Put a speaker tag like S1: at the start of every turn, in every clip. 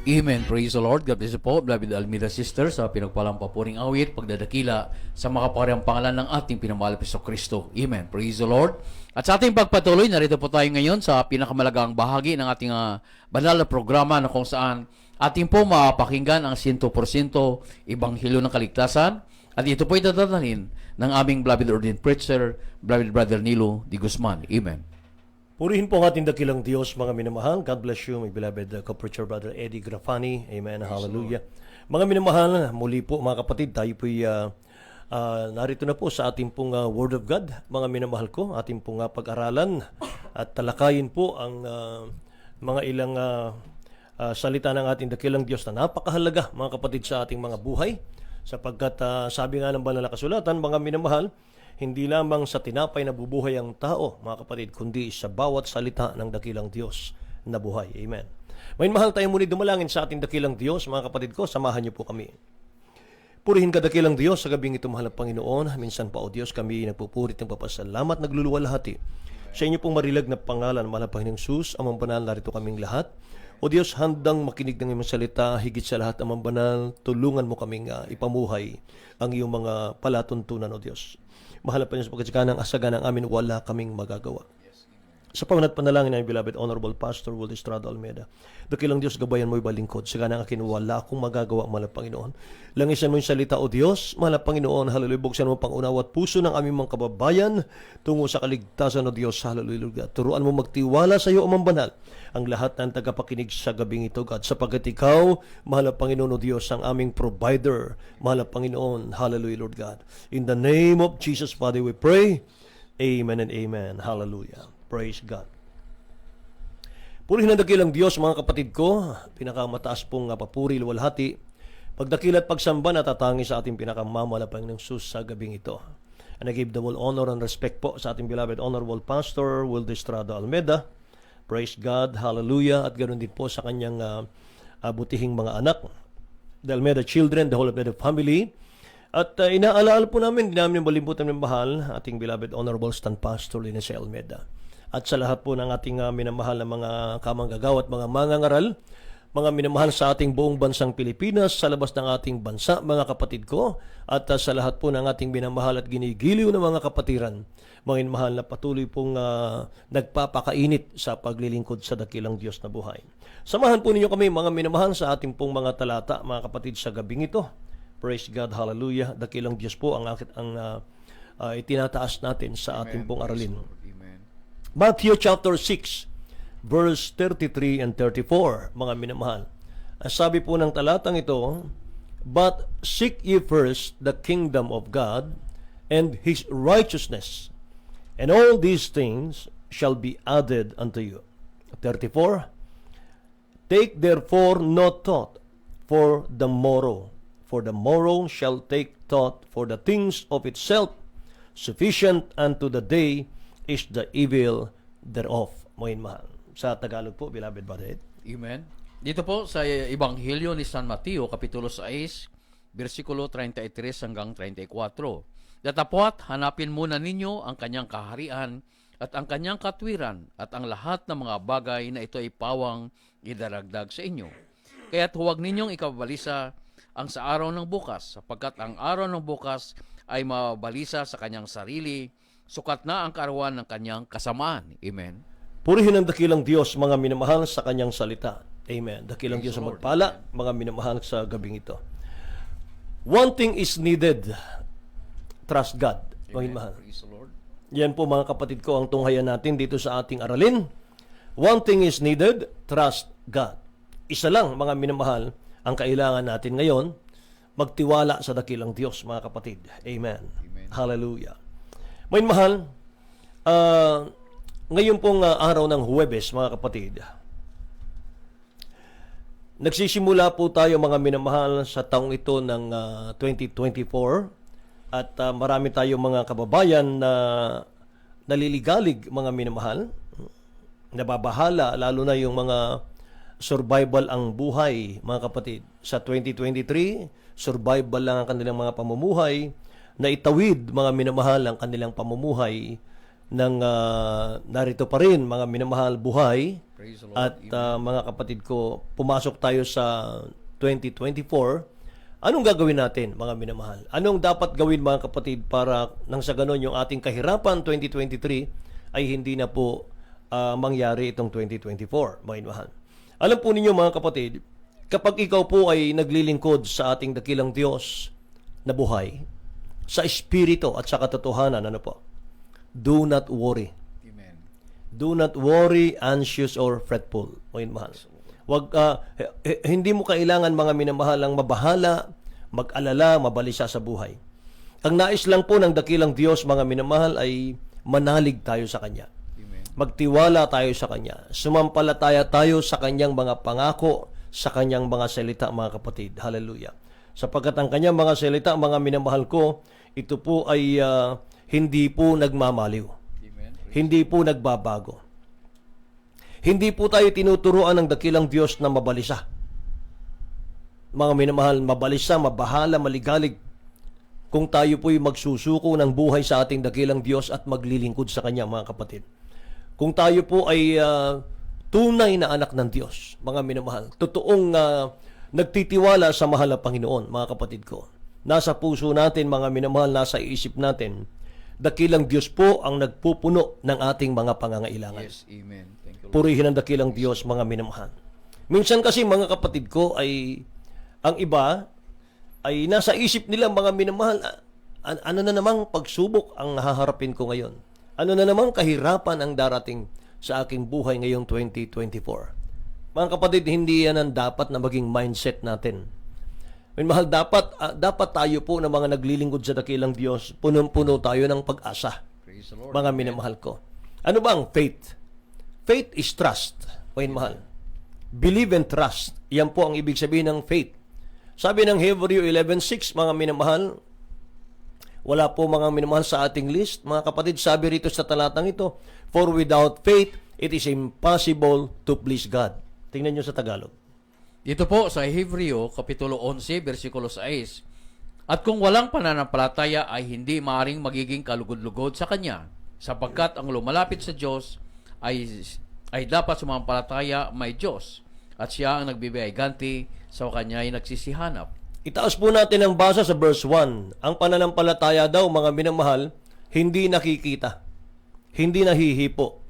S1: Amen. Praise the Lord. God bless you po, beloved Almeida sisters, sa pinagpalang papuring awit, pagdadakila sa makapariang pangalan ng ating pinamahal na Kristo. Amen. Praise the Lord. At sa ating pagpatuloy, narito po tayo ngayon sa pinakamalagang bahagi ng ating banal na programa na kung saan ating po mapakinggan ang 100% Ebanghelyo ng Kaligtasan. At ito po itadalhin ng aming beloved ordained preacher, beloved Brother Nilo D. Guzman. Amen.
S2: Purihin po ang ating dakilang Diyos, mga minamahal. God bless you, my beloved co-preacher Brother Eddie Grafani. Amen. Hallelujah. Mga minamahal, muli po mga kapatid, tayo po'y narito na po sa ating pong Word of God. Mga minamahal ko, ating pong pag-aralan at talakayin po ang mga ilang salita ng ating dakilang Diyos na napakahalaga, mga kapatid, sa ating mga buhay. Sapagkat sabi nga ng banal na kasulatan, mga minamahal, hindi lamang sa tinapay na bubuhay ang tao, mga kapatid, kundi sa bawat salita ng dakilang Diyos na buhay. Amen. May mahal tayo muli dumalangin sa ating dakilang Diyos, mga kapatid ko, samahan niyo po kami. Purihin ka dakilang Diyos sa gabing ito, mahal na Panginoon. Minsan pa, O Diyos, kami nagpupurit ng papasalamat, nagluluwalhati sa inyo pong marilag na pangalan, mahal na Panginoong Sus, amang banal, narito kaming lahat. O Diyos, handang makinig ng iyong salita, higit sa lahat, amang banal, tulungan mo kaming ipamuhay ang iyong mga palatuntunan, O Diyos. Mahal pa niyo sa pagkatsaga ng asaga ng amin, wala kaming magagawa. Sa pangunat panalangin ng beloved Honorable Pastor Will Estrada Almeida, dakilang Diyos, gabayan mo'y balingkod. Saga ng akin, wala akong magagawa, mahal na Panginoon. Langisan mo yung salita, O Diyos, mahal na Panginoon, hallelujah, buksan mo pangunawa at puso ng aming mga kababayan tungo sa kaligtasan, O Diyos, hallelujah. Turuan mo magtiwala sa iyo, O Banal, ang lahat ng tagapakinig sa gabing ito, God, sapagkat ikaw, mahal na Panginoon, O Diyos, ang aming provider, mahal na Panginoon, hallelujah, Lord God. In the name of Jesus, Father, we pray. Amen and amen. Hallelujah. Praise God. Purihin ang dakilang Diyos, mga kapatid ko, pinakamataas pong papuri, luwalhati, pagdakila at pagsamba natatangi sa ating pinakamamalapan ng sus sa gabing ito. And I give the full honor and respect po sa ating beloved Honorable Pastor Will Estrada Almeida. Praise God, hallelujah, at ganoon din po sa kanyang butihing mga anak, the Almeida children, the whole Almeida family. At inaalala po namin, di namin malimutan ng mahal, ating beloved Honorable Stan Pastor Linus Almeida. At sa lahat po ng ating minamahal na mga kamanggagawa at mga mangangaral, mga minamahal sa ating buong bansang Pilipinas, sa labas ng ating bansa, mga kapatid ko, at sa lahat po ng ating minamahal at ginigiliw na mga kapatiran, mga minamahal na patuloy pong nagpapakainit sa paglilingkod sa dakilang Diyos na buhay. Samahan po ninyo kami, mga minamahal, sa ating pong mga talata, mga kapatid, sa gabing ito. Praise God, hallelujah. Dakilang Diyos po ang itinataas natin sa ating pong aralin. Matthew chapter 6, verse 33 and 34, mga minamahal. Ang sabi po ng talatang ito, but seek ye first the kingdom of God and His righteousness, and all these things shall be added unto you. 34, take therefore no thought for the morrow shall take thought for the things of itself. Sufficient unto the day is the evil thereof. Mga mahal. Sa Tagalog po, beloved brother.
S1: Amen. Dito po sa Ebanghelyo ni San Mateo, Kapitulo 6, versikulo 33 hanggang 34. Datapwat, hanapin muna ninyo ang kanyang kaharian at ang kanyang katwiran at ang lahat ng mga bagay na ito ay pawang idaragdag sa inyo. Kaya't huwag ninyong ikabalisa ang sa araw ng bukas, sapagkat ang araw ng bukas ay mabalisa sa kanyang sarili, sukat na ang kaarawan ng kanyang kasamaan. Amen.
S2: Purihin ang dakilang Diyos, mga minamahal, sa kanyang salita. Amen. Dakilang Diyos ang magpala, mga minamahal, sa gabing ito. One thing is needed. Trust God. Mga minamahal. Yan po, mga kapatid ko, ang tunghayan natin dito sa ating aralin. One thing is needed. Trust God. Isa lang, mga minamahal, ang kailangan natin ngayon, magtiwala sa dakilang Diyos, mga kapatid. Amen. Amen. Hallelujah. May mahal, ngayon pong araw ng Huwebes, mga kapatid, nagsisimula po tayo, mga minamahal, sa taong ito ng 2024 at marami tayong mga kababayan na naliligalig, mga minamahal, nababahala, lalo na yung mga survival ang buhay, mga kapatid. Sa 2023, survival lang ang kanilang mga pamumuhay, na itawid, mga minamahal, ang kanilang pamumuhay ng narito pa rin, mga minamahal, buhay
S1: Praise the Lord.
S2: At mga kapatid ko, pumasok tayo sa 2024. Anong gagawin natin, mga minamahal? Anong dapat gawin, mga kapatid, para nang sa ganon yung ating kahirapan 2023 ay hindi na po mangyari itong 2024, mga minamahal? Alam po ninyo, mga kapatid, kapag ikaw po ay naglilingkod sa ating dakilang Diyos na buhay, sa espiritu at sa katotohanan, ano po? Do not worry.
S1: Amen.
S2: Do not worry, anxious, or fretful. O yun, mahal. Wag, hindi mo kailangan, mga minamahal, ang mabahala, mag-alala, mabalisa sa buhay. Ang nais lang po ng dakilang Diyos, mga minamahal, ay manalig tayo sa Kanya.
S1: Amen.
S2: Magtiwala tayo sa Kanya. Sumampalataya tayo sa Kanyang mga pangako, sa Kanyang mga salita, mga kapatid. Hallelujah. Sapagkat ang Kanyang mga salita, mga minamahal ko, ito po ay hindi po nagmamaliw.
S1: Amen.
S2: Hindi po nagbabago. Hindi po tayo tinuturuan ng dakilang Diyos na mabalisa. Mga minamahal, mabalisa, mabahala, maligalig. Kung tayo po'y magsusuko ng buhay sa ating dakilang Diyos at maglilingkod sa Kanya, mga kapatid. Kung tayo po ay tunay na anak ng Diyos, mga minamahal, totoong nagtitiwala sa mahal na Panginoon, mga kapatid ko. Nasa puso natin, mga minamahal, nasa isip natin, dakilang Diyos po ang nagpupuno ng ating mga pangangailangan.
S1: Yes, amen. Thank you, Lord.
S2: Purihin ang dakilang Diyos, mga minamahal. Minsan kasi, mga kapatid ko, ay ang iba ay nasa isip nila, mga minamahal, ano na namang pagsubok ang haharapin ko ngayon? Ano na namang kahirapan ang darating sa aking buhay ngayong 2024? Mga kapatid, hindi yan ang dapat na maging mindset natin. Mahal, dapat tayo po na mga naglilingkod sa dakilang Diyos, punong-puno tayo ng pag-asa.
S1: Praise the Lord.
S2: Mga minamahal ko. Ano ba ang faith? Faith is trust. Mahal. Believe and trust. Yan po ang ibig sabihin ng faith. Sabi ng Hebrew 11:6, mga minamahal, wala po, mga minamahal, sa ating list. Mga kapatid, sabi rito sa talatang ito, for without faith, it is impossible to please God. Tingnan nyo sa Tagalog.
S1: Dito po sa Hebreo, Kapitulo 11, versikulo 6. At kung walang pananampalataya ay hindi maaring magiging kalugod-lugod sa Kanya, sapagkat ang lumalapit sa Diyos ay dapat sumampalataya may Diyos, at Siya ang nagbibigay ganti sa Kanya ay nagsisihanap.
S2: Itaas po natin ang basa sa verse 1. Ang pananampalataya daw, mga minamahal, hindi nakikita, hindi nahihipo.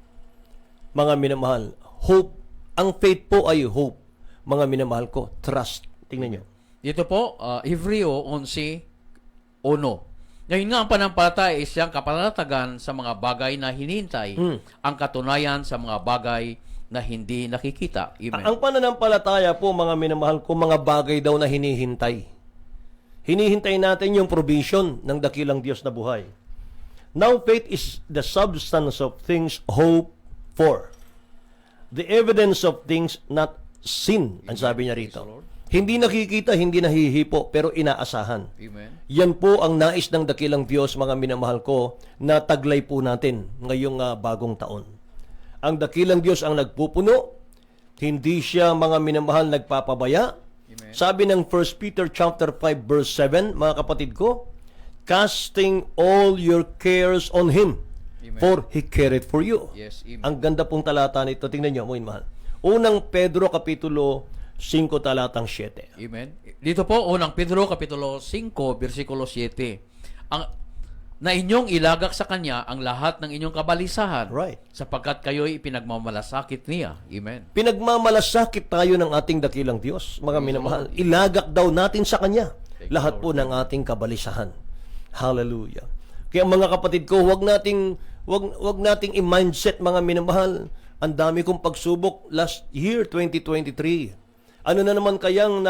S2: Mga minamahal, hope. Ang faith po ay hope. Mga minamahal ko, trust. Tingnan nyo.
S1: Dito po, Hebreo 11:1. Ngayon nga, ang pananampalataya ay siyang kapanatagan sa mga bagay na hinihintay, ang katunayan sa mga bagay na hindi nakikita. Amen.
S2: Ang pananampalataya po, mga minamahal ko, mga bagay daw na hinihintay. Hinihintay natin yung provision ng dakilang Diyos na buhay. Now, faith is the substance of things hoped for. The evidence of things not seen, ang sabi niya rito. Hindi nakikita, hindi nahihipo, pero inaasahan.
S1: Amen.
S2: Yan po ang nais ng dakilang Diyos, mga minamahal ko, na taglay po natin ngayong bagong taon. Ang dakilang Diyos ang nagpupuno, hindi siya, mga minamahal, nagpapabaya.
S1: Amen.
S2: Sabi ng 1 Peter chapter 5 verse 7, mga kapatid ko, casting all your cares on Him,
S1: Amen.
S2: for He careth for you.
S1: Yes, amen.
S2: Ang ganda pong talata nito. Tingnan nyo, mga mahal. Unang Pedro Kapitulo 5 talatang 7.
S1: Amen. Dito po, unang Pedro, Kapitulo 5, versikulo 7. Na inyong ilagak sa Kanya ang lahat ng inyong kabalisahan,
S2: Right.
S1: sapagkat kayo'y pinagmamalasakit niya. Amen.
S2: Pinagmamalasakit tayo ng ating dakilang Diyos, mga minamahal. Ilagak daw natin sa Kanya lahat po ng ating kabalisahan. Hallelujah. Kaya mga kapatid ko, wag nating i-mindset, mga minamahal. Ang dami kong pagsubok last year, 2023. Ano na naman kayang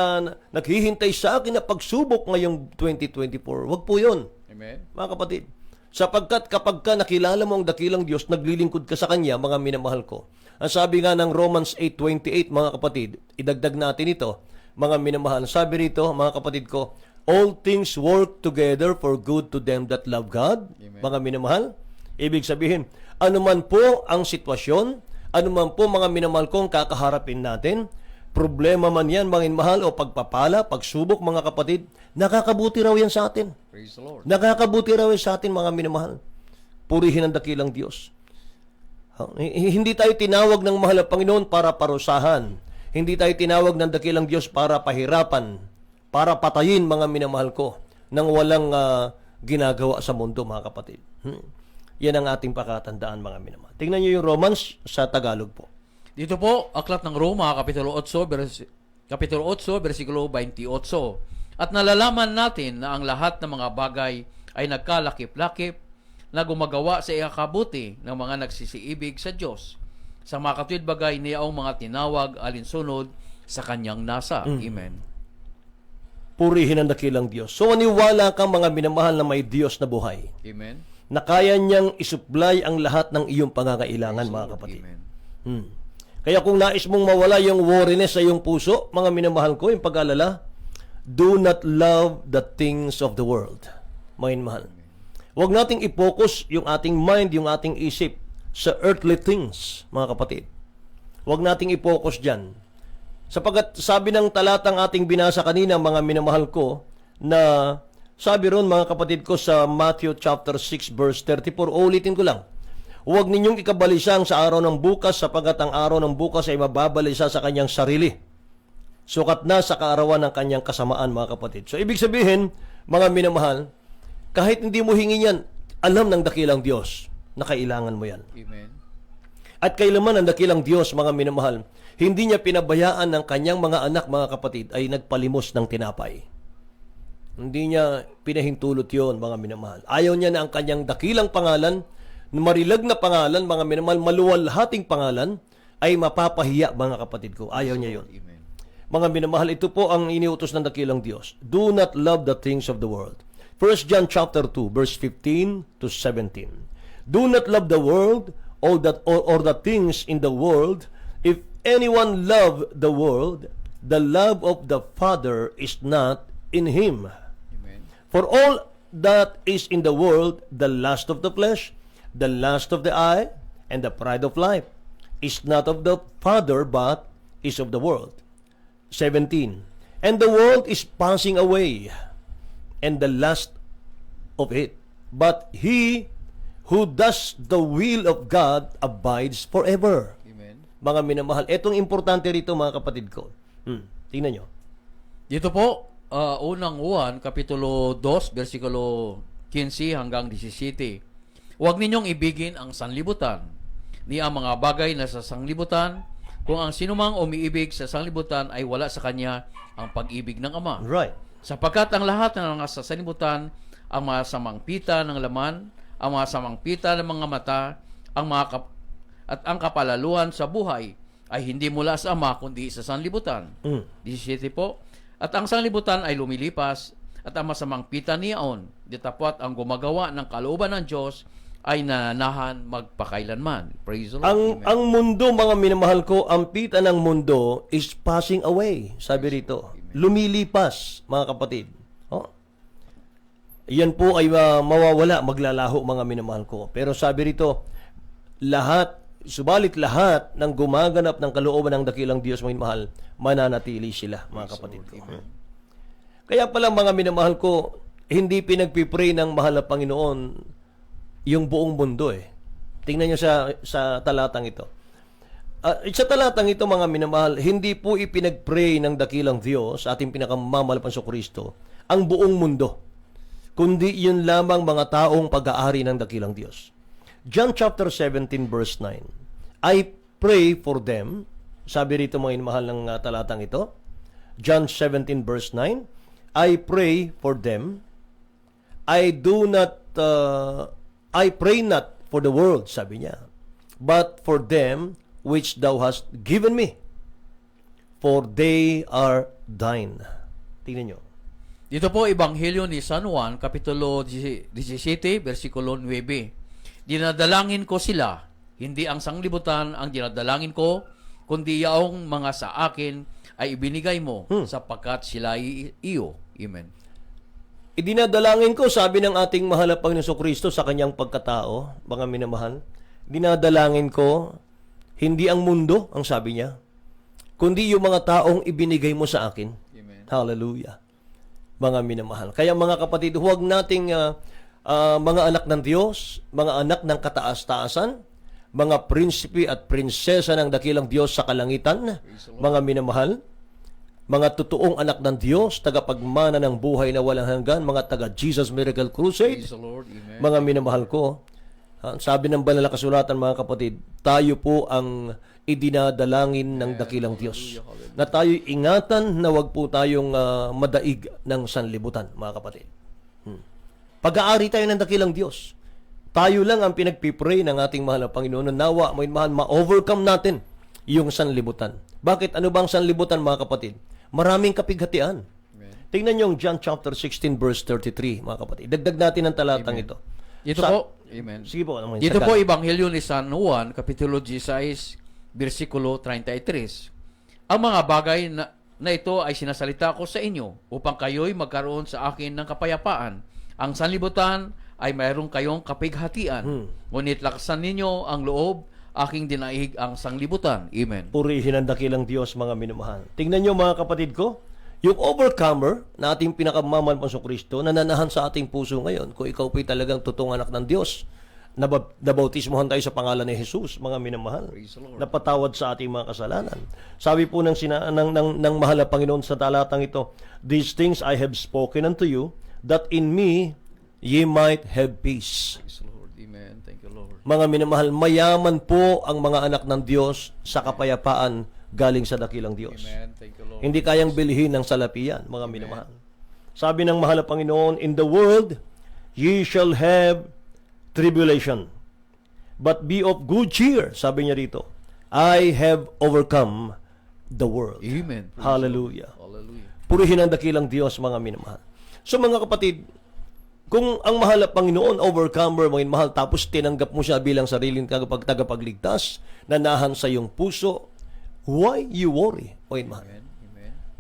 S2: naghihintay sa akin na pagsubok ngayong 2024? Wag po yun,
S1: Amen.
S2: mga kapatid. Sapagkat kapag ka nakilala mo ang dakilang Diyos, naglilingkod ka sa Kanya, mga minamahal ko. Ang sabi nga ng Romans 8:28, mga kapatid, idagdag natin ito, mga minamahal. Sabi rito, mga kapatid ko, all things work together for good to them that love God.
S1: Amen.
S2: Mga minamahal. Ibig sabihin, anuman po ang sitwasyon, anuman po, mga minamahal kong kakaharapin natin, problema man yan, mga minamahal, o pagpapala, pagsubok, mga kapatid, nakakabuti raw yan sa atin.
S1: Praise the Lord.
S2: Nakakabuti raw yan sa atin, mga minamahal. Purihin ang dakilang Diyos. Hindi tayo tinawag ng mahal na Panginoon para parusahan. Hindi tayo tinawag ng dakilang Diyos para pahirapan, para patayin, mga minamahal ko, nang walang ginagawa sa mundo, mga kapatid. Yan ang ating pakatandaan, mga minamahal. Tingnan niyo yung Romans sa Tagalog po.
S1: Dito po, Aklat ng Roma, Kapitulo 8, versikulo 28. At nalalaman natin na ang lahat ng mga bagay ay nagkalakip-lakip na gumagawa sa ikakabuti ng mga nagsisiibig sa Diyos. Sa mga katwid bagay niyaong mga tinawag alinsunod sa kanyang nasa. Amen.
S2: Purihin ang dakilang Diyos. So, aniwala kang mga minamahal na may Diyos na buhay,
S1: Amen.
S2: na kaya niyang isupply ang lahat ng iyong pangangailangan, mga kapatid.
S1: Amen.
S2: Kaya kung nais mong mawala yung worriness sa iyong puso, mga minamahal ko, yung pag-alala, do not love the things of the world. Mga minamahal. Huwag nating i-focus yung ating mind, yung ating isip sa earthly things, mga kapatid. Huwag nating i-focus dyan. Sapagat sabi ng talatang ating binasa kanina, mga minamahal ko, na sabi ron, mga kapatid ko, sa Matthew chapter 6 verse 34, ulitin ko lang. Huwag ninyong ikabalisang sa araw ng bukas, sapagat ang araw ng bukas ay mababalisa sa kanyang sarili. Sukat na sa kaarawan ng kanyang kasamaan, mga kapatid. So, ibig sabihin, mga minamahal, kahit hindi mo hingin yan, alam ng dakilang Diyos na kailangan mo yan.
S1: Amen.
S2: At kailaman ang dakilang Diyos, mga minamahal, hindi niya pinabayaan ng kanyang mga anak, mga kapatid, ay nagpalimos ng tinapay. Hindi niya pinahintulot yon, mga minamahal. Ayaw niya na ang kanyang dakilang pangalan, marilag na pangalan, mga minamahal, maluwalhating pangalan, ay mapapahiya, mga kapatid ko. Ayaw niya yon.
S1: Amen.
S2: Mga minamahal, ito po ang iniutos ng dakilang Diyos. Do not love the things of the world. 1 John chapter 2, verse 15 to 17. Do not love the world or the things in the world. If anyone love the world, the love of the Father is not in him.
S1: Amen.
S2: For all that is in the world, the lust of the flesh, the lust of the eye, and the pride of life, is not of the Father, but is of the world. 17. And the world is passing away, and the lust of it. But he who does the will of God abides forever.
S1: Amen.
S2: Mga minamahal, etong importante rito, mga kapatid ko. Tingnan nyo.
S1: Dito po, unang Juan, Kapitulo 2, versikulo 15 hanggang 17. Huwag ninyong ibigin ang sanlibutan, ni ang mga bagay na sa sanglibutan, kung ang sinumang umiibig sa sanglibutan ay wala sa kanya ang pag-ibig ng Ama.
S2: Right.
S1: Sapagkat ang lahat na nasa sanlibutan, ang masamang pita ng laman, ang masamang pita ng mga mata, at ang kapalaluan sa buhay ay hindi mula sa Ama kundi sa sanlibutan. 17 po. At ang sanlibutan ay lumilipas, at ang masamang pita niyaon, ditapwat ang gumagawa ng kalooban ng Diyos ay nananahan magpakailanman. Praise the Lord.
S2: Ang mundo, mga minamahal ko, ang pita ng mundo is passing away. Sabi rito, lumilipas, mga kapatid. Yan po ay mawawala, maglalaho, mga minamahal ko. Pero sabi rito, subalit lahat ng gumaganap ng kalooban ng dakilang Diyos, mga minamahal, mananatili sila, mga kapatid ko. Kaya pala, mga minamahal ko, hindi pinagpipray ng mahal na Panginoon yung buong mundo eh. Tingnan nyo sa talatang ito. Sa talatang ito, mga minamahal, hindi po ipinagpray ng dakilang Diyos, ating pinakamamalapan sa Kristo, ang buong mundo, kundi yun lamang mga taong pag-aari ng dakilang Diyos. John chapter 17 verse 9. I pray for them. Sabi rito, mga inmahal ng talatang ito. John 17 verse 9. I pray for them. I pray not for the world, sabi niya, but for them which thou hast given me, for they are thine. Tingnan nyo.
S1: Dito po, Ebanghelyo ni San Juan, Kapitulo 17, versikulo 9. Dinadalangin ko sila, hindi ang sanglibutan ang dinadalangin ko, kundi yaong mga sa akin ay ibinigay mo, sapagkat sila ay iyo. Amen.
S2: Idinadalangin ko, sabi ng ating mahal na Panginoon Kristo sa kanyang pagkatao, mga minamahal, dinadalangin ko, hindi ang mundo, ang sabi niya, kundi yung mga taong ibinigay mo sa akin.
S1: Amen.
S2: Hallelujah. Mga minamahal. Kaya mga kapatid, huwag nating mga anak ng Diyos, mga anak ng kataas-taasan, mga prinsipe at prinsesa ng dakilang Diyos sa kalangitan, mga minamahal, mga totoong anak ng Diyos, tagapagmana ng buhay na walang hanggan, mga taga Jesus Miracle Crusade,
S1: Praise the Lord. Amen.
S2: mga minamahal ko, sabi ng banal na kasulatan, mga kapatid, tayo po ang idinadalangin ng dakilang Diyos. Na tayo'y ingatan na wag po tayong madaig ng sanlibutan, mga kapatid. Pag-aari tayo ng dakilang Diyos. Tayo lang ang pinagpipray ng ating mahal na Panginoon na nawa, may mahal, ma-overcome natin yung sanlibutan. Bakit? Ano bang sanlibutan, mga kapatid? Maraming kapighatian. Tingnan niyo yung John chapter 16 verse 33, mga kapatid. Dagdag natin ang talatang ito.
S1: Dito po, amen.
S2: Sige po.
S1: Dito po, Ebanghelyo ni San Juan, Kapitulo 16, versikulo 33. Ang mga bagay na ito ay sinasalita ko sa inyo upang kayo'y magkaroon sa akin ng kapayapaan. Ang sanlibutan ay mayroong kayong kapighatian. Ngunit lakasan ninyo ang loob, aking dinaig ang sanglibutan. Amen.
S2: Purihin ang dakilang Diyos, mga minamahal. Tingnan niyo, mga kapatid ko, yung overcomer na ating pinakamamahal sa Kristo, nananahan sa ating puso ngayon, kung ikaw po'y talagang totoong anak ng Diyos, nabautismohan tayo sa pangalan ni Jesus, mga minamahal, napatawad sa ating mga kasalanan. Sabi po ng mahal na Panginoon sa talatang ito, these things I have spoken unto you, that in me ye might have peace.
S1: Praise the Lord. Amen. Thank you, Lord.
S2: Mga minamahal, mayaman po ang mga anak ng Diyos sa kapayapaan galing sa dakilang Diyos.
S1: Amen. Thank you, Lord.
S2: Hindi kayang bilhin ng salapian, mga minamahal. Sabi ng mahal na Panginoon, in the world ye shall have tribulation, but be of good cheer. Sabi niya rito, I have overcome the world.
S1: Amen. Praise
S2: Hallelujah.
S1: the Lord. Hallelujah.
S2: Purihin ang dakilang Diyos, mga minamahal. So mga kapatid, kung ang mahal na Panginoon, overcomer, mga mahal, tapos tinanggap mo siya bilang sariling tagapagligtas, nanahan sa iyong puso, why you worry, mga mahal?
S1: Amen.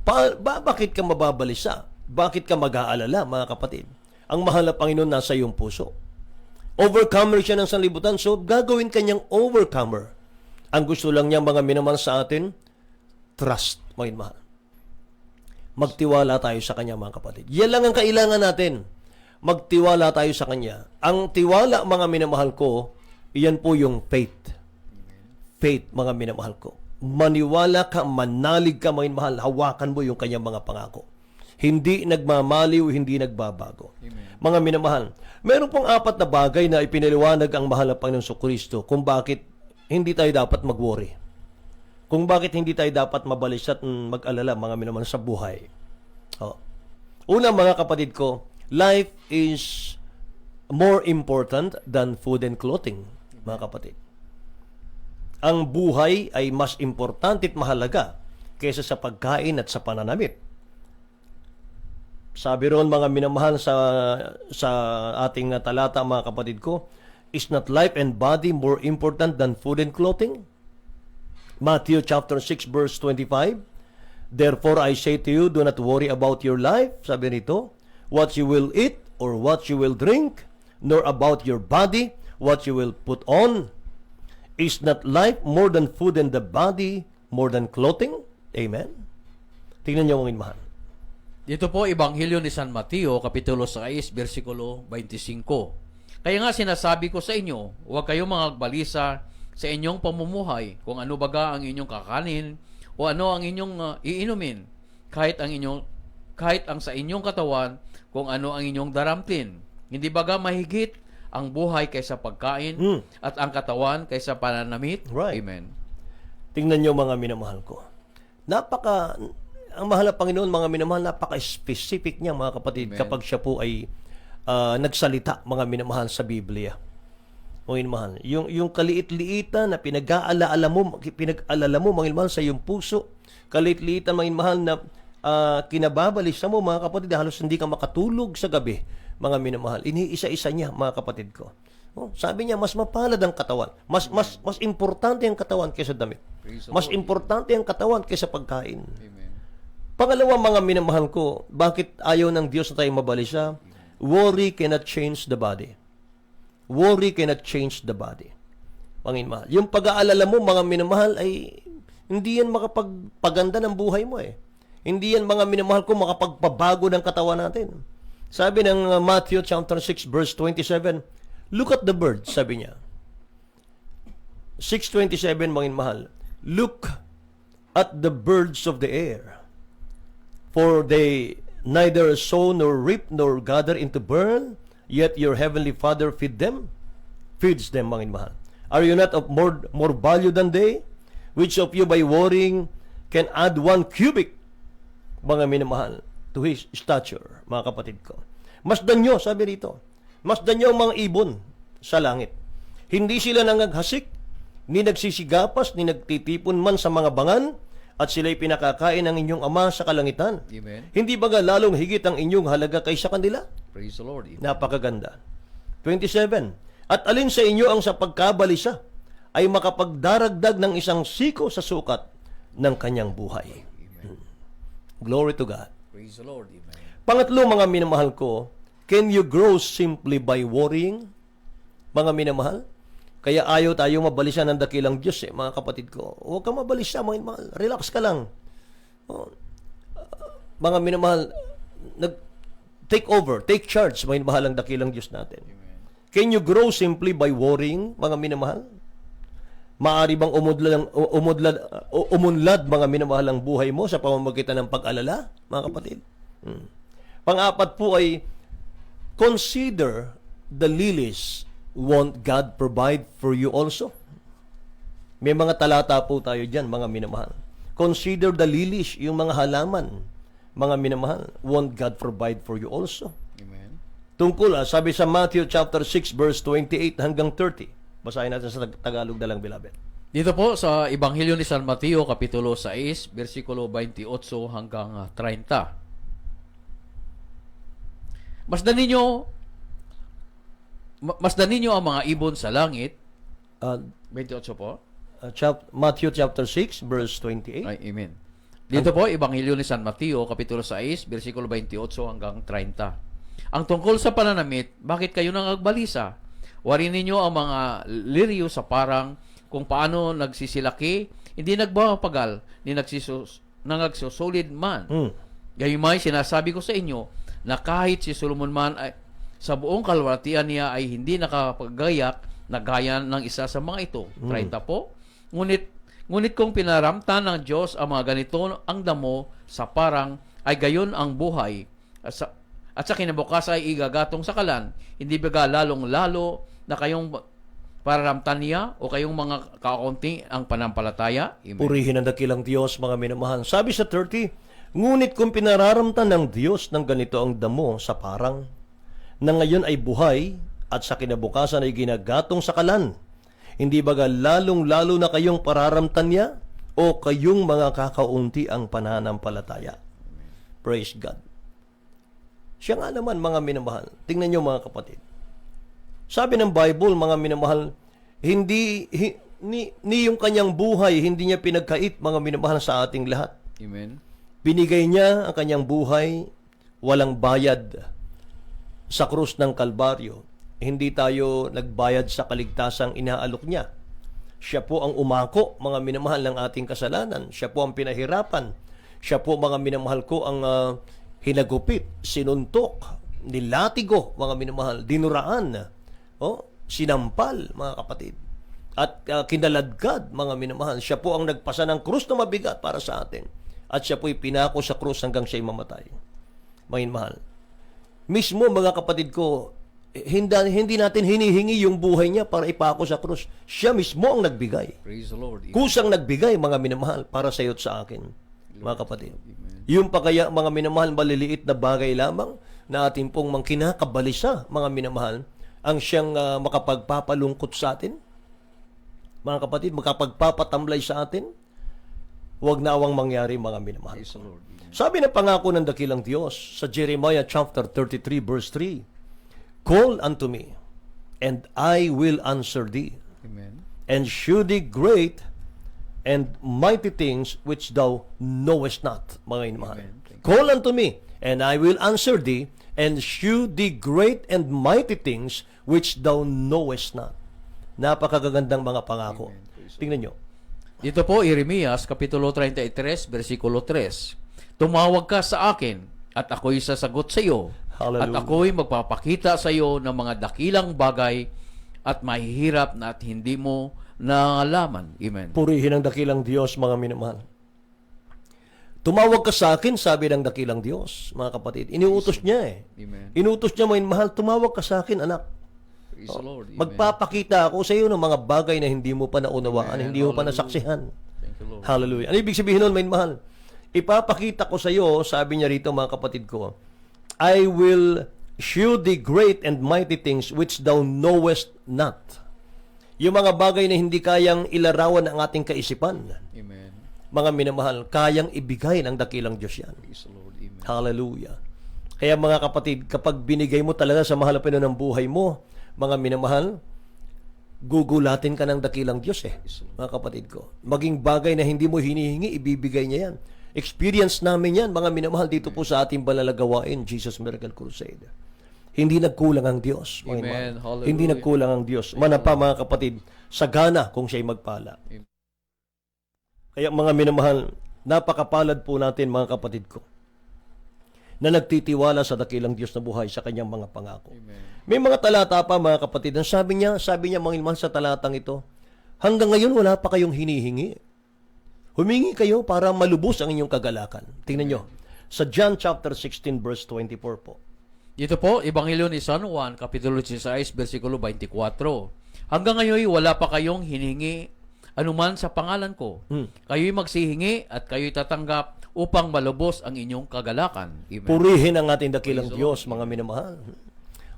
S1: Amen.
S2: Bakit ka mababalisa? Bakit ka mag-aalala, mga kapatid? Ang mahal na Panginoon nasa iyong puso. Overcomer siya ng sanlibutan, so gagawin kanyang overcomer. Ang gusto lang niya, mga minamahal sa atin, trust, mga mahal. Magtiwala tayo sa Kanya, mga kapatid. Yan lang ang kailangan natin. Magtiwala tayo sa Kanya. Ang tiwala, mga minamahal ko, iyan po yung faith. Faith, mga minamahal ko. Maniwala ka, manalig ka, mga minamahal. Hawakan mo yung Kanyang mga pangako. Hindi nagmamaliw, hindi nagbabago.
S1: Amen.
S2: Mga minamahal, meron pong 4 na bagay na ipinaliwanag ang mahal na Panginoon Kristo kung bakit hindi tayo dapat mag-worry. Kung bakit hindi tayo dapat mabalis at mag-alala, mga minamahal, sa buhay. Una, mga kapatid ko, life is more important than food and clothing, mga kapatid. Ang buhay ay mas importante at mahalaga kaysa sa pagkain at sa pananamit. Sabi roon, mga minamahal, sa ating talata, mga kapatid ko, is not life and body more important than food and clothing? Matthew chapter 6 verse 25, therefore I say to you, do not worry about your life, sabi nito, what you will eat or what you will drink, nor about your body, what you will put on. Is not life more than food and the body more than clothing? Amen? Tingnan niyo, mga mahal.
S1: Dito po, Ebanghelyo ni San Mateo, Kapitulo 6, versikulo 25. Kaya nga sinasabi ko sa inyo, huwag kayong magbalisa sa inyong pamumuhay, kung ano baga ang inyong kakanin, o ano ang inyong iinumin, kahit ang sa inyong katawan, kung ano ang inyong daramtin. Hindi baga mahigit ang buhay kaysa pagkain, at ang katawan kaysa pananamit?
S2: Right.
S1: Amen.
S2: Tingnan niyo, mga minamahal ko. Ang mahal na Panginoon, mga minamahal, napaka-specific niya, mga kapatid,
S1: Amen.
S2: kapag siya po ay nagsalita, mga minamahal, sa Biblia. Mga minamahal, yung kaliit-liitan na pinag-aalala mo, mga minamahal, sa iyong puso, kaliit-liitan, mga minamahal, na kinababalisa mo, mga kapatid, halos hindi ka makatulog sa gabi, mga minamahal. Iniisa-isa niya, mga kapatid ko. Sabi niya, mas mapalad ang katawan. Mas importante ang katawan kaysa damit. Mas importante ang katawan kaysa pagkain.
S1: Amen.
S2: Pangalawa, mga minamahal ko, bakit ayaw ng Diyos na tayo mabalisa? Worry cannot change the body. Worry cannot change the body. Mga minamahal. Yung pag-aalala mo, mga minamahal, ay hindi yan makapagpaganda ng buhay mo eh. Hindi yan, mga minamahal ko, makapagpabago ng katawan natin. Sabi ng Matthew chapter 6 verse 27, look at the birds, sabi niya. 6:27, mga mahal, look at the birds of the air, for they neither sow nor reap nor gather into barn, yet your heavenly Father feeds them, mga mahal. Are you not of more value than they? Which of you by worrying can add 1 cubit, mga minamahal, to his stature, mga kapatid ko? Masdan nyo, sabi rito, masdan nyo ang mga ibon sa langit. Hindi sila nangaghasik, ni nagsisigapas, ni nagtitipon man sa mga bangan, at sila'y pinakakain ng inyong Ama sa kalangitan.
S1: Amen.
S2: Hindi ba lalong higit ang inyong halaga kaysa kanila?
S1: Praise the Lord. Amen.
S2: Napakaganda. 27. At alin sa inyo ang sa pagkabalisa ay makapagdaragdag ng isang siko sa sukat ng kanyang buhay? Glory to God.
S1: Praise the Lord. Amen.
S2: Pangatlo, mga minamahal ko, can you grow simply by worrying? Mga minamahal, kaya ayaw tayo mabalisa ng dakilang Diyos, mga kapatid ko. Huwag kang mabalisa, mga minamahal. Relax ka lang. Mga minamahal, take charge, mga minamahal, ang dakilang Diyos natin.
S1: Amen.
S2: Can you grow simply by worrying, mga minamahal? Maari bang umunlad, mga minamahal, ang buhay mo sa pamamagitan ng pag-alala, mga kapatid? Pang-apat po ay, consider the lilies. Won't God provide for you also? May mga talata po tayo dyan, mga minamahal. Consider the lilies, yung mga halaman, mga minamahal. Won't God provide for you also?
S1: Amen.
S2: Tungkol, sabi sa Matthew chapter 6, verse 28 hanggang 30. Basahin natin sa Tagalog na lang, beloved.
S1: Dito po sa Ebanghelyo ni San Mateo, Kapitulo 6, versikulo 28 hanggang 30. Masdan ninyo ang mga ibon sa langit. 28 po.
S2: Matthew chapter 6, verse 28.
S1: Ay, amen. Dito po, Ebanghelyo ni San Mateo, Kapitulo 6, versikulo 28 hanggang 30. Ang tungkol sa pananamit, bakit kayo nangagbalisa? Warin ninyo ang mga liryo sa parang kung paano nagsisilaki, hindi nagbapagal, ni nagsusolid man. Gayumay, sinasabi ko sa inyo, na kahit si Solomon man ay sa buong kalwalatian niya ay hindi nakapagayak na gaya ng isa sa mga ito. 30 po. Ngunit kung pinaramtan ng Diyos ang mga ganito ang damo sa parang ay gayon ang buhay at sa kinabukas ay igagatong sa kalan, hindi ba lalong-lalo na kayong pararamtan niya o kayong mga kakaunti ang panampalataya? Amen.
S2: Purihin ang dakilang Diyos, mga minamahal. Sabi sa 30, ngunit kung pinararamtan ng Diyos ng ganito ang damo sa parang, na ngayon ay buhay at sa kinabukasan ay ginagatong sa kalan, hindi ba lalong-lalo na kayong pararamtan niya o kayong mga kakaunti ang pananampalataya? Praise God. Siya nga naman, mga minamahal. Tingnan niyo, mga kapatid. Sabi ng Bible, mga minamahal, ni yung kanyang buhay, hindi niya pinagkait, mga minamahal, sa ating lahat.
S1: Amen.
S2: Binigay niya ang kanyang buhay, walang bayad, sa krus ng Kalbaryo. Hindi tayo nagbayad sa kaligtasang inaalok niya. Siya po ang umako, mga minamahal, ng ating kasalanan. Siya po ang pinahirapan. Siya po, mga minamahal ko, ang hinagupit, sinuntok, nilatigo, mga minamahal, dinuraan, sinampal, mga kapatid. At kinaladkad, mga minamahal. Siya po ang nagpasa ng krus na mabigat para sa atin. At siya po'y pinako sa krus hanggang siya'y mamatay. Mga minamahal. Mismo, mga kapatid ko, hindi natin hinihingi yung buhay niya para ipako sa krus. Siya mismo ang nagbigay.
S1: Praise the Lord. Amen.
S2: Kusang nagbigay, mga minamahal, para sa iyo at sa akin, mga kapatid.
S1: Amen.
S2: Yung pa kaya, mga minamahal, maliliit na bagay lamang na ating pong kinakabalisa, mga minamahal, ang siyang makapagpapalungkot sa atin, mga kapatid, makapagpapatamlay sa atin, huwag nawang mangyari, mga minamahal.
S1: Praise the Lord. Amen.
S2: Sabi ng pangako ng dakilang Diyos sa Jeremiah chapter 33 verse 3, call unto me, and I will answer thee,
S1: Amen.
S2: and shew thee great and mighty things which thou knowest not, mga inamahal. Call unto me, and I will answer thee, and shew thee great and mighty things which thou knowest not. Napakagagandang mga pangako. Tingnan nyo.
S1: Dito po, Jeremias, Kapitulo 33, versikulo 3. Tumawag ka sa akin, at ako'y sasagot sa iyo.
S2: Hallelujah.
S1: At ako'y magpapakita sa iyo ng mga dakilang bagay at mahihirap na at hindi mo nalaman. Amen.
S2: Purihin ang dakilang Diyos, mga minamahal. Tumawag ka sa akin, sabi ng dakilang Diyos, mga kapatid. Iniutos niya eh.
S1: Amen.
S2: Inutos niya, mga mahal, tumawag ka sa akin, anak.
S1: Praise the Lord. Amen.
S2: Magpapakita ako sa iyo ng mga bagay na hindi mo pa naunawaan,
S1: Amen.
S2: hindi mo pa
S1: Hallelujah.
S2: nasaksihan.
S1: Thank you, Lord.
S2: Hallelujah. Ano ibig sabihin nun, mga mahal? Ipapakita ko sa iyo, sabi niya rito, mga kapatid ko, I will shew thee great and mighty things which thou knowest not. Yung mga bagay na hindi kayang ilarawan ng ating kaisipan,
S1: Amen.
S2: mga minamahal, kayang ibigay ng dakilang Diyos yan.
S1: Praise the Lord. Amen.
S2: Hallelujah. Kaya mga kapatid, kapag binigay mo talaga sa mahal na Panginoon ng buhay mo, mga minamahal, gugulatin ka ng dakilang Diyos eh, mga kapatid ko. Maging bagay na hindi mo hinihingi, ibibigay niya yan. Experience namin yan, mga minamahal, dito po sa ating balalagawain, Jesus Miracle Crusade. Hindi nagkulang ang Diyos. Mga
S1: Amen.
S2: minamahal.
S1: Hallelujah.
S2: Hindi nagkulang ang Diyos. Manapa, mga kapatid, sagana kung siya'y magpala.
S1: Amen.
S2: Kaya mga minamahal, napakapalad po natin, mga kapatid ko, na nagtitiwala sa dakilang Diyos na buhay sa kanyang mga pangako.
S1: Amen.
S2: May mga talata pa, mga kapatid, na sabi niya mga ilman sa talatang ito, hanggang ngayon wala pa kayong hinihingi. Humingi kayo para malubos ang inyong kagalakan. Tingnan nyo, sa John chapter 16 verse 24 po.
S1: Dito po, Ebanghelyo ni San Juan, Kapitulo 16, versikulo 24. Hanggang ngayon, wala pa kayong hinihingi anuman sa pangalan ko. Kayo'y magsihingi at kayo'y tatanggap upang malubos ang inyong kagalakan. Amen.
S2: Purihin ang ating dakilang Diyos, mga minamahal.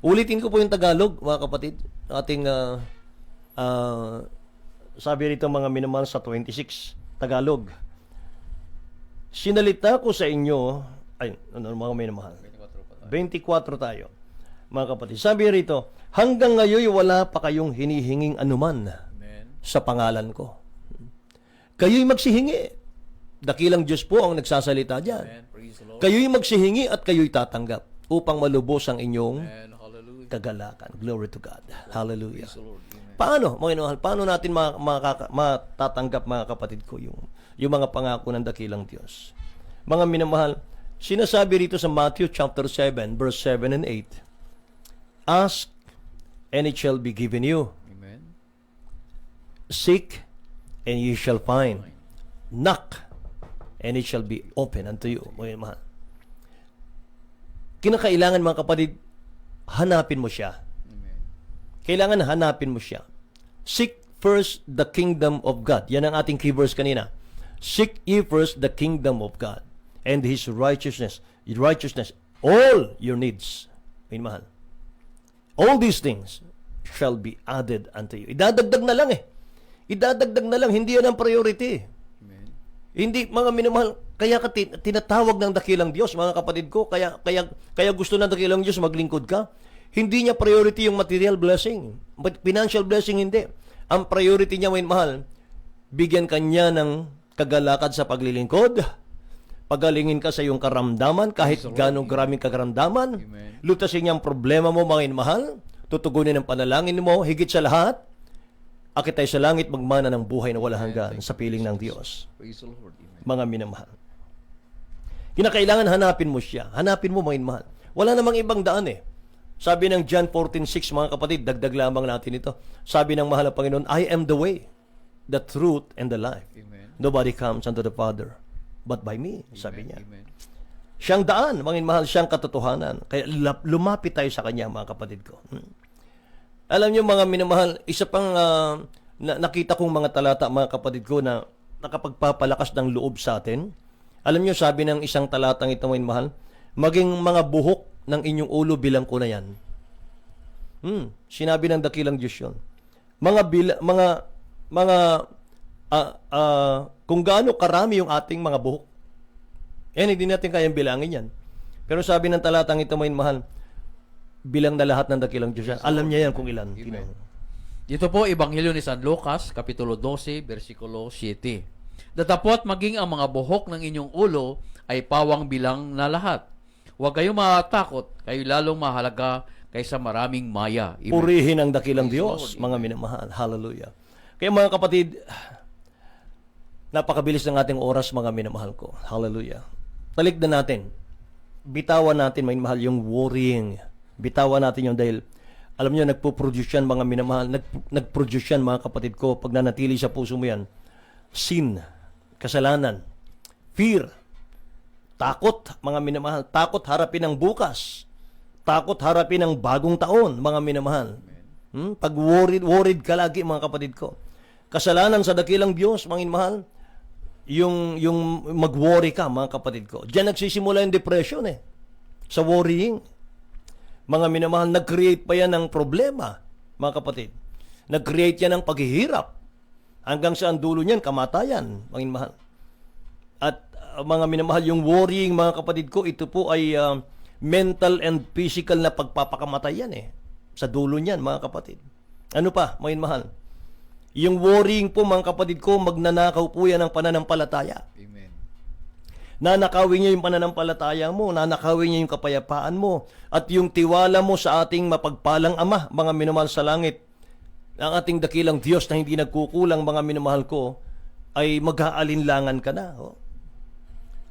S2: Ulitin ko po yung Tagalog, mga kapatid. Ating, sabi rito mga minamahal sa 26, Tagalog. Sinalita ko sa inyo, mga minamahal. 24 tayo, mga kapatid. Sabi rito, hanggang ngayon wala pa kayong hinihinging anuman
S1: Amen.
S2: sa pangalan ko. Kayo'y magsihingi. Dakilang Diyos po ang nagsasalita diyan.
S1: Amen. Praise the Lord.
S2: Kayo'y magsihingi at kayo'y tatanggap upang malubos ang inyong
S1: Amen. Hallelujah.
S2: kagalakan. Glory to God. Hallelujah.
S1: Praise the Lord. Amen.
S2: Paano, mga inuhal, paano natin matatanggap, mga kapatid ko, yung mga pangako ng dakilang Diyos? Mga minamahal, sinasabi rito sa Matthew chapter 7, verse 7 and 8, ask, and it shall be given you.
S1: Amen.
S2: Seek, and ye shall find. Knock, and it shall be open unto you. Mga mahal. Kinakailangan, mga kapatid, hanapin mo siya.
S1: Amen.
S2: Kailangan hanapin mo siya. Seek first the kingdom of God. Yan ang ating key verse kanina. Seek ye first the kingdom of God and His righteousness. All your needs. May mahal. All these things shall be added unto you. Idadagdag na lang eh. Idadagdag na lang. Hindi yan ang priority.
S1: Amen.
S2: Hindi, mga minamahal, kaya ka tinatawag ng dakilang Diyos, mga kapatid ko, kaya gusto ng dakilang Diyos maglingkod ka. Hindi niya priority yung material blessing. But financial blessing, hindi. Ang priority niya, mga mahal, bigyan ka niya ng kagalakad sa paglilingkod, pagalingin ka sa iyong karamdaman, kahit ganong maraming karamdaman,
S1: Amen.
S2: lutasin niya ang problema mo, mga mahal, tutugunin ang panalangin mo, higit sa lahat, akit tayo sa langit, magmana ng buhay na wala hanggan sa piling ng Diyos.
S1: Praise the Lord. Amen.
S2: Mga minamahal. Kinakailangan hanapin mo siya. Hanapin mo, mga mahal. Wala namang ibang daan eh. Sabi ng John 14:6, mga kapatid, dagdag lamang natin ito. Sabi ng mahal na Panginoon, I am the way, the truth, and the life.
S1: Amen.
S2: Nobody comes unto the Father but by me, sabi niya.
S1: Amen.
S2: Siyang daan, mga mahal, siyang katotohanan. Kaya lumapit tayo sa Kanya, mga kapatid ko. Alam niyo, mga minamahal, isa pang nakita kong mga talata, mga kapatid ko, na nakapagpapalakas ng loob sa atin. Alam niyo, sabi ng isang talatang ito, mga mahal, maging mga buhok ng inyong ulo bilang ko na yan. Sinabi ng dakilang Diyos yun. Kung gaano karami yung ating mga buhok. Hindi natin kayang bilangin yan. Pero sabi ng talatang ito, mga mahal, bilang na lahat ng dakilang Diyos yan. Alam niya yan kung ilan.
S1: Amen. Dito po, Ebanghelyo ni San Lucas, Kapitulo 12, versikulo 7. Datapot maging ang mga buhok ng inyong ulo ay pawang bilang na lahat. Huwag kayong matakot, kayo lalong mahalaga kaysa maraming maya. Amen.
S2: Purihin ang dakilang
S1: Praise
S2: Diyos,
S1: Lord.
S2: mga minamahal. Hallelujah. Kaya mga kapatid, napakabilis ng ating oras, mga minamahal ko. Hallelujah. Talikdan natin. Bitawan natin, mga minamahal, yung worrying. Bitawan natin yung dahil Alam niyo, nagpo-produce yan, mga minamahal. Nag-produce yan, mga kapatid ko, pag nanatili sa puso mo yan. Sin, kasalanan, fear, takot, mga minamahal. Takot harapin ang bukas. Takot harapin ang bagong taon, mga minamahal. Pag worried ka lagi, mga kapatid ko. Kasalanan sa dakilang Diyos, mga minamahal, yung mag-worry ka, mga kapatid ko. Diyan nagsisimula yung depression sa worrying. Mga minamahal, nag-create pa yan ng problema, mga kapatid. Nag-create yan ng paghihirap. Hanggang sa ang dulo niyan, kamatayan, mga minamahal. At mga minamahal, yung worrying, mga kapatid ko, ito po ay mental and physical na pagpapakamatay yan sa dulo niyan, mga kapatid. Ano pa, mga minamahal? Yung worrying po, mga kapatid ko, magnanakaw po yan ng pananampalataya.
S1: Amen.
S2: Nanakawin niya yung pananampalataya mo, nanakawin niya yung kapayapaan mo, at yung tiwala mo sa ating mapagpalang Ama, mga minamahal sa langit. Ang ating dakilang Diyos na hindi nagkukulang, mga minamahal ko, ay mag-aalinlangan ka na.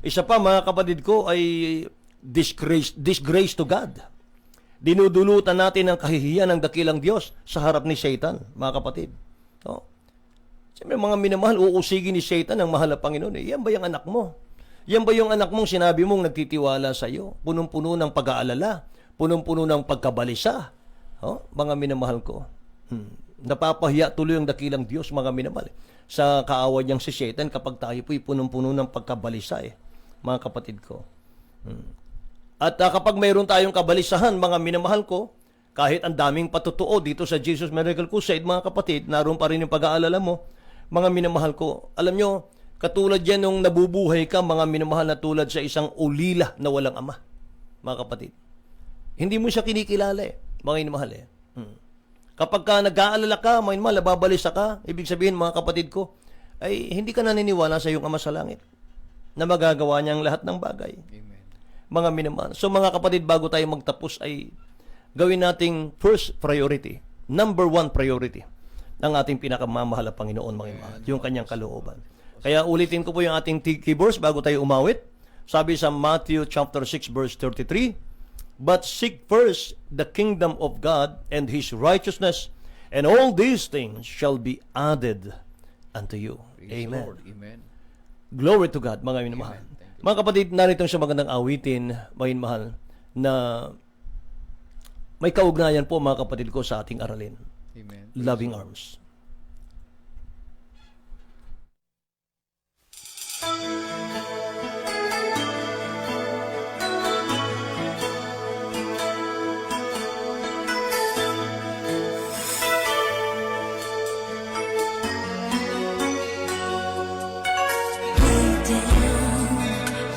S2: Isa pa, mga kapatid ko, ay disgrace to God. Dinudulutan natin ang kahihiyan ng dakilang Diyos sa harap ni Satan, mga kapatid. Siyempre, mga minamahal, uusigin ni Satan ang mahal na Panginoon. Yan ba yung anak mo? Yan ba yung anak mong sinabi mong nagtitiwala sa iyo? Punong-puno ng pag-aalala, punong-puno ng pagkabalisa. Mga minamahal ko. Napapahiya tuloy ang dakilang Diyos, mga minamahal. Sa kaaway niyang si Satan kapag tayo po'y punong-puno ng pagkabalisa, mga kapatid ko. At kapag mayroon tayong kabalisahan, mga minamahal ko, kahit ang daming patutuo dito sa Jesus Miracle Crusade, mga kapatid, naroon pa rin yung pag-aalala mo, mga minamahal ko. Alam nyo, katulad yan nung nabubuhay ka, mga minamahal, na tulad sa isang ulila na walang ama, mga kapatid. Hindi mo siya kinikilala mga minamahal Kapag ka nag-aalala ka, mga minamahal, nababalisa ka, ibig sabihin, mga kapatid ko, ay hindi ka naniniwala sa iyong Ama sa langit na magagawa niya ang lahat ng bagay.
S1: Amen.
S2: Mga minamahal. So mga kapatid, bago tayo magtapos ay gawin nating first priority, number one priority ng ating pinakamamahal na Panginoon, mga minamahal, yung kanyang kalooban. Kaya ulitin ko po yung ating key verse bago tayo umawit. Sabi sa Matthew chapter 6 verse 33, "But seek first the kingdom of God and His righteousness, and all these things shall be added unto you."
S1: Praise
S2: Amen.
S1: Lord. Amen.
S2: Glory to God, mga minamahal. Mga kapatid, narito sa magandang awitin, mga minamahal, na may kaugnayan po, mga kapatid ko, sa ating aralin.
S1: Amen.
S2: Loving Arms.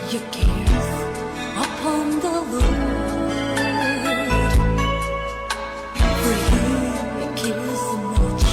S3: Your cares upon the Lord, for He cares so much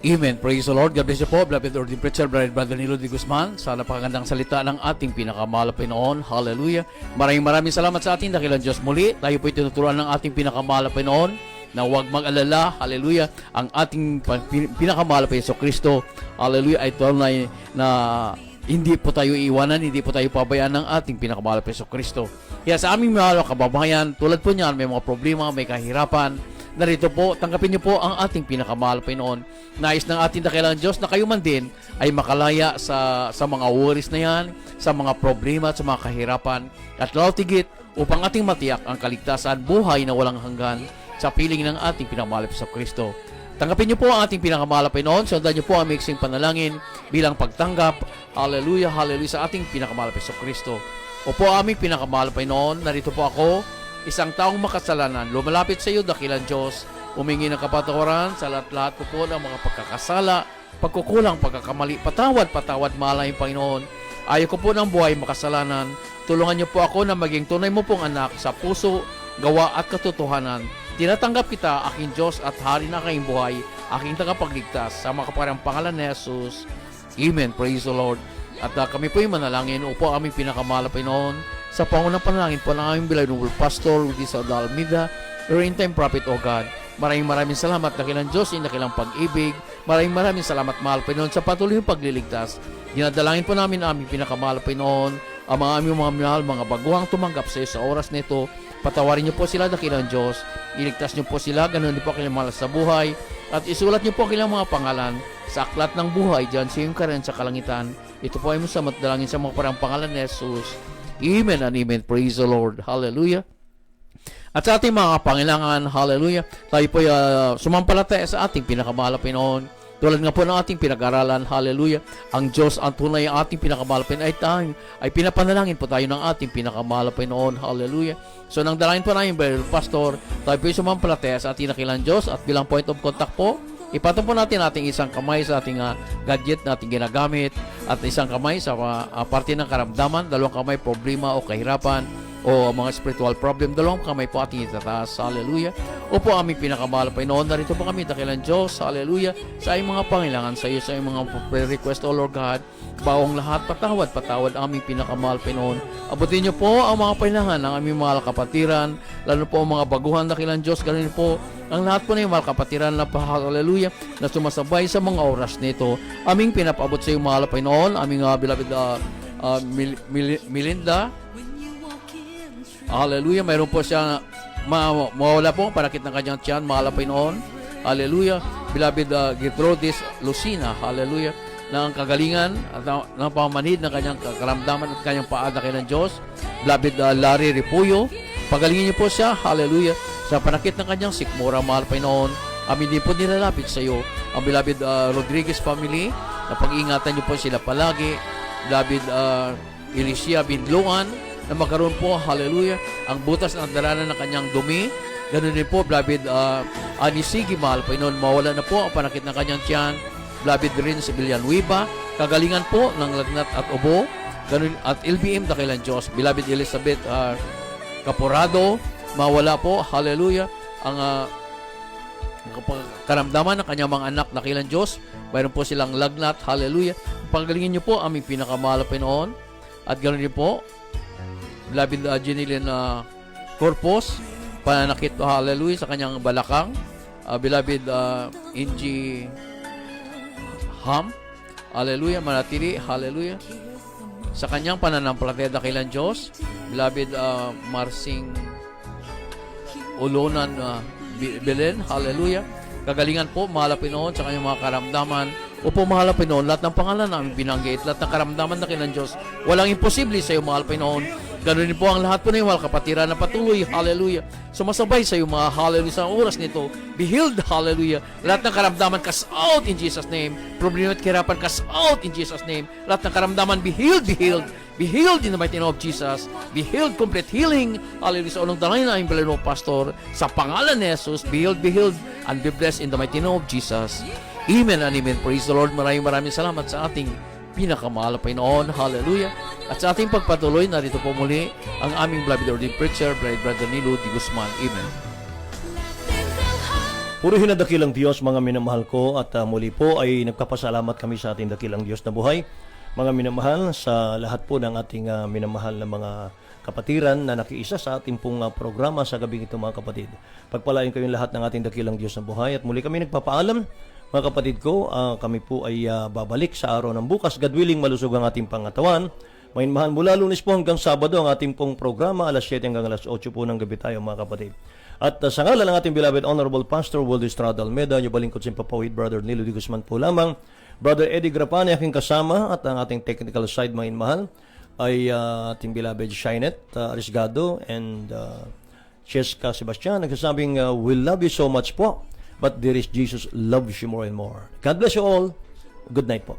S1: Amen. Praise the Lord. God bless you po, beloved ordained preacher, Brother Nilo de Guzman, sa napakagandang salita ng ating pinakamahal na Panginoon. Hallelujah. Maraming salamat sa ating dakilang Diyos muli. Tayo po'y tinuturuan ng ating pinakamahal na Panginoon na huwag mag-alala. Hallelujah. Ang ating pinakamahal na Jesucristo, hallelujah, ay tunay na hindi po tayo iiwanan, hindi po tayo pabayaan ng ating pinakamahal na Jesucristo. Kaya sa aming mahal na kababayan, tulad po niyan, may mga problema, may kahirapan, narito po, tanggapin niyo po ang ating pinakamahal Panginoon. Nais ng ating dakilang Diyos na kayo man din ay makalaya sa mga worries na yan, sa mga problema at sa mga kahirapan, at lalo tigit upang ating matiyak ang kaligtasan, buhay na walang hanggan sa piling ng ating pinakamahal sa Kristo. Tanggapin niyo po ang ating pinakamahal Panginoon. Sundan niyo po ang mixing panalangin bilang pagtanggap, hallelujah, hallelujah, sa ating pinakamahal sa Kristo. Opo, aming pinakamahal Panginoon, narito po ako, isang taong makasalanan, lumalapit sa iyo, dakilang Diyos, humingi ng kapatawaran sa lahat-lahat po ng mga pagkakasala, pagkukulang, pagkakamali, patawad, mahalangin Panginoon. Ayaw ko po ng buhay makasalanan. Tulungan niyo po ako na maging tunay mo pong anak sa puso, gawa at katotohanan. Tinatanggap kita, aking Diyos at Hari na aking buhay, aking tagapagligtas, sa makaparang pangalan ni Jesus. Amen. Praise the Lord. At kami po yung manalangin, upo aming pinakamahal na Panginoon, sa pangunang panalangin po ng aming Bilay Noble Pastor Rudy Almeida, your in-time prophet, O God. Maraming salamat, dakilang Diyos, dakilang pag-ibig. Maraming salamat, mahal Panginoon, sa patuloy yung pagliligtas. Dinadalangin po namin aming pinakamahal Panginoon, ang mga aming mga mahal, mga baguhang tumanggap sa iyo sa oras nito. Patawarin niyo po sila, dakilang Diyos. Iligtas niyo po sila, ganoon din po kailang mahal sa buhay. At isulat niyo po kailang mga pangalan sa aklat ng buhay dyan sa iyong karen sa kalangitan. Ito po ay masamat dalangin sa mga parang pangalan ni Jesus. Amen and amen. Praise the Lord. Hallelujah. At sa ating mga pangailangan, hallelujah, tayo po sumampalataya sa ating pinakamahal na Panginoon. Tulad nga po ng ating pinag-aralan, hallelujah, ang Diyos, ang tunay ang ating pinakamahal na Panginoon, ay pinapanalangin po tayo ng ating pinakamahal na Panginoon. Hallelujah. So nang dalangin po namin, Pastor, tayo po sumampalataya sa ating dakilang Diyos at bilang point of contact po, ipatong po natin ating isang kamay sa ating gadget na ating ginagamit at isang kamay sa parte ng karamdaman, dalawang kamay problema o kahirapan o mga spiritual problem, dalawang kamay po ating itataas. Hallelujah. Opo, aming pinakamahal Panginoon, narito po kami, dakilang Diyos, hallelujah, sa iyong mga pangailangan, sa iyo, sa iyong mga prayer request, O Lord God, baong lahat, patawad aming pinakamahal Panginoon. Abutin niyo po ang mga pangailangan ng aming mga kapatiran, lalo po ang mga baguhan, dakilang Diyos, ganoon po ang lahat po na yung mga kapatiran na hallelujah, na sumasabay sa mga oras nito. Aming pinapaabot sa iyo, mahal Panginoon, aming beloved Melinda. Hallelujah. Mayroon po siya mawala po ang panakit ng kanyang tiyan, mahal Panginoon. Hallelujah. Beloved Gertrudis Lucina. Hallelujah. Na ang kagalingan at ng pamanhid ng kanyang karamdaman at kanyang paada kay ng Diyos. Beloved Larry Ripuyo. Pagalingin niyo po siya. Hallelujah. Sa panakit ng kanyang sikmura, mahal Panginoon. Amin din po nilalapit sa iyo ang beloved Rodriguez family. Na pag-ingatan niyo po sila palagi. Beloved Alicia Binluan, na magkaroon po, hallelujah, ang butas ng dalanan ng kanyang dumi. Ganun din po, beloved Anisigi, mahal Panginoon, mawala na po ang panakit ng kanyang tiyan. Beloved Rins Villanueva, kagalingan po ng lagnat at ubo. Ganun, at LBM, dakilang Diyos. Beloved Elizabeth Caporado, mawala po, hallelujah, ang karamdaman ng kanyang mga anak, dakilang Diyos. Mayroon po silang lagnat, hallelujah. Pagalingin niyo po aming pinakamahal Panginoon. At ganoon din po, beloved Jeneline Corpus, pananakit, hallelujah, sa kanyang balakang. Beloved Inji Ham, hallelujah, manatili, hallelujah, sa kanyang pananampalataya dakilang Diyos. Beloved Marsing Ulonan Belen, hallelujah, kagalingan po, mahal Panginoon, sa kanyang mga karamdaman. Opo, mahal Panginoon, lahat ng pangalan namin binanggit, lahat ng karamdaman dakilang Diyos, walang imposible sa iyo, mahal Panginoon. Ganoon din po ang lahat po ng mga kapatiran na patuloy, hallelujah, sumasabay sa iyo, mga hallelujah, sa oras nito. Be healed, hallelujah. Lahat ng karamdaman, cast out in Jesus' name. Problema at kahirapan, cast out in Jesus' name. Lahat ng karamdaman, be healed, be healed. Be healed in the mighty name of Jesus. Be healed, complete healing. Hallelujah. Sa unang dalangin na Bilay Noble Pastor, sa pangalan ni Jesus, be healed, and be blessed in the mighty name of Jesus. Amen and amen. Praise the Lord. Maraming salamat sa ating pinakamahal na Panginoon. Hallelujah. At sa ating pagpatuloy, narito po muli ang aming beloved ordained preacher, Brother Nilo de Guzman. Amen.
S2: Purihin na dakilang Diyos, mga minamahal ko, at muli po ay nagpapasalamat kami sa ating dakilang Diyos na buhay. Mga minamahal, sa lahat po ng ating minamahal na mga kapatiran na nakiisa sa ating pong programa sa gabing ito, mga kapatid. Pagpalain kayong lahat ng ating dakilang Diyos na buhay. At muli kami nagpapaalam, mga kapatid ko, kami po ay babalik sa araw ng bukas. God willing, malusog ang ating pangatawan. Mainmahan mula Lunes po hanggang Sabado ang ating pong programa, alas 7 hanggang alas 8 po ng gabi tayo, mga kapatid. At sa ngalan ng ating beloved Honorable Pastor Waldo Estrada Almeda, yung balingkod simpapawid, Brother Nilo Di Guzman po lamang, Brother Eddie Grapani, aking kasama, at ang ating technical side, mainmahan, ay ating beloved Shinet Arisgado and Cheska Sebastian, nagsasabing, we love you so much po, but there is Jesus loves you more and more. God bless you all. Good night po.